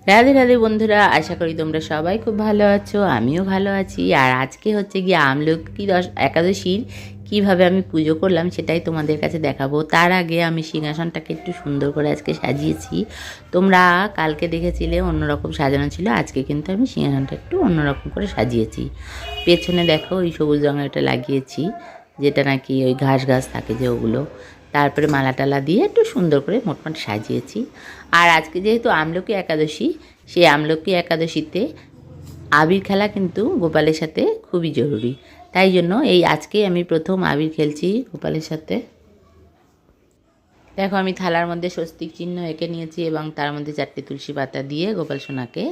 রাধে রাধে বন্ধুরা, আশা করি তোমরা সবাই খুব ভালো আছো। আমিও ভালো আছি। আর আজকে হচ্ছে গিয়ে আমলকি একাদশীর কীভাবে আমি পুজো করলাম সেটাই তোমাদের কাছে দেখাবো। তার আগে আমি সিংহাসনটাকে একটু সুন্দর করে আজকে সাজিয়েছি। তোমরা কালকে দেখেছিলে অন্যরকম সাজানো ছিল, আজকে কিন্তু আমি সিংহাসনটা একটু অন্যরকম করে সাজিয়েছি। পেছনে দেখো ওই সবুজ রঙেরটা লাগিয়েছি, যেটা নাকি ওই ঘাস ঘাস থাকে যে ওগুলো। তারপরে মালা টালা দিয়ে একটু সুন্দর করে মোটমাট সাজিয়েছি। আর আজকে যেহেতু আমলকি একাদশী, সেই আমলকি একাদশীতে আবির খেলা কিন্তু গোপালের সাথে খুবই জরুরি। তাই জন্য এই আজকেই আমি প্রথম আবির খেলছি গোপালের সাথে। দেখো আমি থালার মধ্যে স্বস্তিক চিহ্ন এঁকে নিয়েছি এবং তার মধ্যে 4টে তুলসী পাতা দিয়ে গোপাল সোনাকে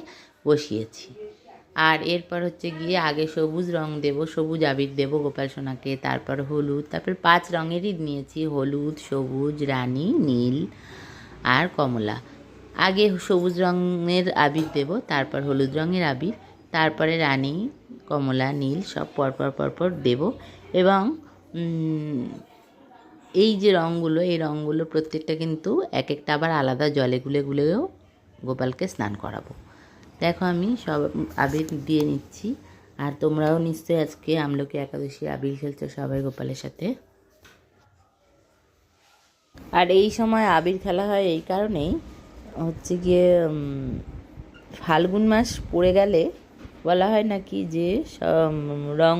বসিয়েছি। আর এরপর হচ্ছে গিয়ে আগে সবুজ রং দেব, সবুজ আবির দেব গোপাল সোনাকে, তারপর হলুদ, তারপর 5 রঙেরই নিয়েছি, হলুদ, সবুজ, রানী, নীল আর কমলা। আগে সবুজ রঙের আবির দেব, তারপর হলুদ রঙের আবির, তারপরে রানী, কমলা, নীল সব পরপর দেব। এবং এই যে রঙগুলো, এই রঙগুলো প্রত্যেকটা কিন্তু এক একটা আবার আলাদা জলে গুলেও গোপালকে স্নান করাবো। দেখো আমি সব আবির দিয়ে নিচ্ছি। আর তোমরাও নিশ্চয়ই আজকে আমলকি একাদশী আবির খেলছো সবাই গোপালের সাথে। আর এই সময় আবির খেলা হয় এই কারণেই, হচ্ছে গিয়ে ফাল্গুন মাস পড়ে গেলে বলা হয় নাকি যে রং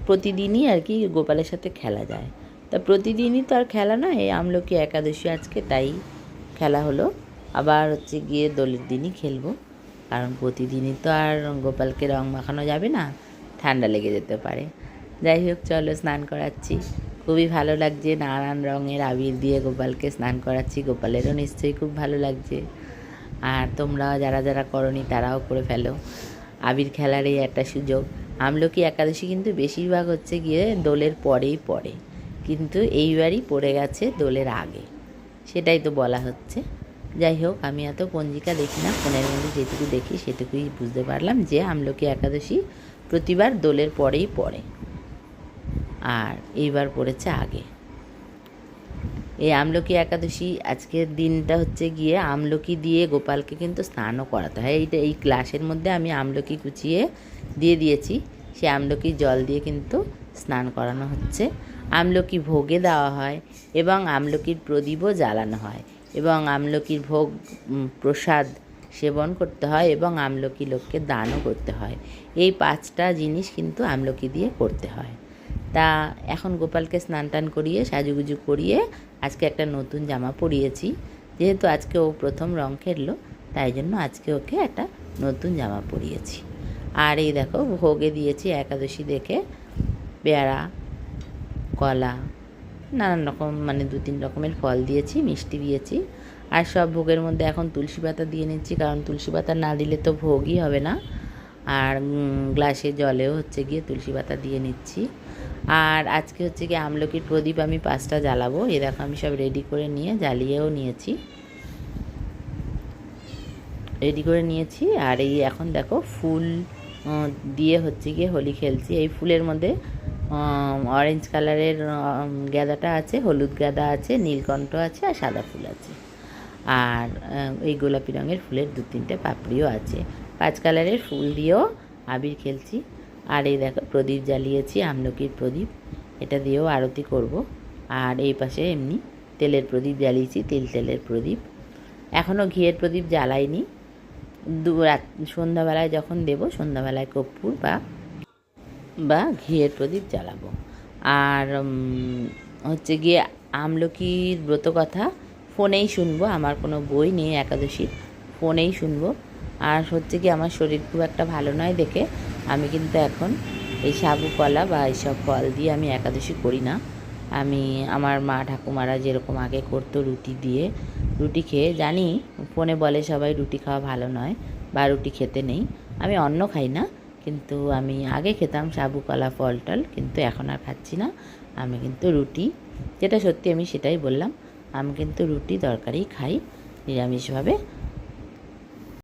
প্রতিদিনই আর কি গোপালের সাথে খেলা যায়। তা প্রতিদিনই তো আর খেলা না, এই আমলকি একাদশী আজকে তাই খেলা হলো। আবার হচ্ছে গিয়ে দোলের দিনই খেলবো, কারণ প্রতিদিনই তো আর গোপালকে রং মাখানো যাবে না, ঠান্ডা লেগে যেতে পারে। যাই হোক, চলো স্নান করাচ্ছি। খুবই ভালো লাগছে, নানান রঙের আবির দিয়ে গোপালকে স্নান করাচ্ছি। গোপালেরও নিশ্চয়ই খুব ভালো লাগছে। আর তোমরা যারা যারা করনি তারাও করে ফেলো, আবির খেলার এই একটা সুযোগ। আমলকি একাদশী কিন্তু বেশিরভাগ হচ্ছে গিয়ে দোলের পরেই পড়ে, কিন্তু এইবারই পড়ে গেছে দোলের আগে, সেটাই তো বলা হচ্ছে। যাই হোক, আমি এত পঞ্জিকা দেখি না, ফোনের মধ্যে যেটুকু দেখি সেটুকুই বুঝতে পারলাম যে আমলকি একাদশী প্রতিবার দোলের পরেই পড়ে, আর এইবার পড়েছে আগে। এই আমলকি একাদশী আজকের দিনটা হচ্ছে গিয়ে আমলকি দিয়ে গোপালকে কিন্তু স্নানও করাতে হয়। এই গ্লাসের মধ্যে আমি আমলকি কুচিয়ে দিয়ে দিয়েছি, সে আমলকির জল দিয়ে কিন্তু স্নান করানো হচ্ছে। আমলকি ভোগে দেওয়া হয় এবং আমলকির প্রদীপও জ্বালানো হয় এবং আমলকির ভোগ প্রসাদ সেবন করতে হয় এবং আমলকি লোককে দানও করতে হয়। এই 5টা জিনিস কিন্তু আমলকি দিয়ে করতে হয়। তা এখন গোপালকে স্নান টান করিয়ে সাজুগুজু করিয়ে আজকে একটা নতুন জামা পরিয়েছি। যেহেতু আজকে ও প্রথম রং খেললো, তাই জন্য আজকে ওকে একটা নতুন জামা পরিয়েছি। আর এই দেখো ভোগে দিয়েছি একাদশী দেখে পেয়ারা, কলা, নানান রকম মানে 2-3 রকমের ফল দিয়েছি, মিষ্টি দিয়েছি। আর সব ভোগের মধ্যে এখন তুলসী পাতা দিয়ে নিচ্ছি, কারণ তুলসী পাতা না দিলে তো ভোগই হবে না। আর গ্লাসে জলেও হচ্ছে গিয়ে তুলসী পাতা দিয়ে নিচ্ছি। আর আজকে হচ্ছে গিয়ে আমলকির প্রদীপ আমি 5টা জ্বালাবো। এ দেখো আমি সব রেডি করে নিয়ে জ্বালিয়েও নিয়েছি, আর এই এখন দেখো ফুল দিয়ে হচ্ছে গিয়ে হোলি খেলছি। এই ফুলের মধ্যে অরেঞ্জ কালারের গাঁদাটা আছে, হলুদ গাঁদা আছে, নীলকণ্ঠ আছে আর সাদা ফুল আছে। আর এই গোলাপি রঙের ফুলের 2-3টে পাপড়িও আছে। 5 কালারের ফুল দিয়েও আবির খেলছি। আর এই দেখো প্রদীপ জ্বালিয়েছি, আমলকির প্রদীপ, এটা দিয়েও আরতি করব। আর এই পাশে এমনি তেলের প্রদীপ জ্বালিয়েছি, তেলের প্রদীপ। এখনও ঘিয়ের প্রদীপ জ্বালাইনি, সন্ধ্যাবেলায় যখন দেব, সন্ধ্যাবেলায় কর্পূর বা ঘিয়ের প্রদীপ জ্বালাবো। আর হচ্ছে গিয়ে আমলকির ব্রত কথা ফোনেই শুনবো, আমার কোনো বই নেই একাদশীর, ফোনেই শুনবো। আর হচ্ছে কি আমার শরীর খুব একটা ভালো নয় দেখে আমি কিন্তু এখন এই সাবু কলা বা এইসব ফল দিয়ে আমি একাদশী করি না। আমি আমার মা ঠাকুমারা যেরকম আগে করতো রুটি দিয়ে, রুটি খেয়ে, জানি ফোনে বলে সবাই রুটি খাওয়া ভালো নয় বা রুটি খেতে নেই, আমি অন্ন খাই না, কিন্তু আমি আগে খেতাম সাবু কলা ফল টল, কিন্তু এখন আর খাচ্ছি না। আমি কিন্তু রুটি, যেটা সত্যি আমি সেটাই বললাম, আমি কিন্তু রুটি দরকারই খাই নিরামিষভাবে।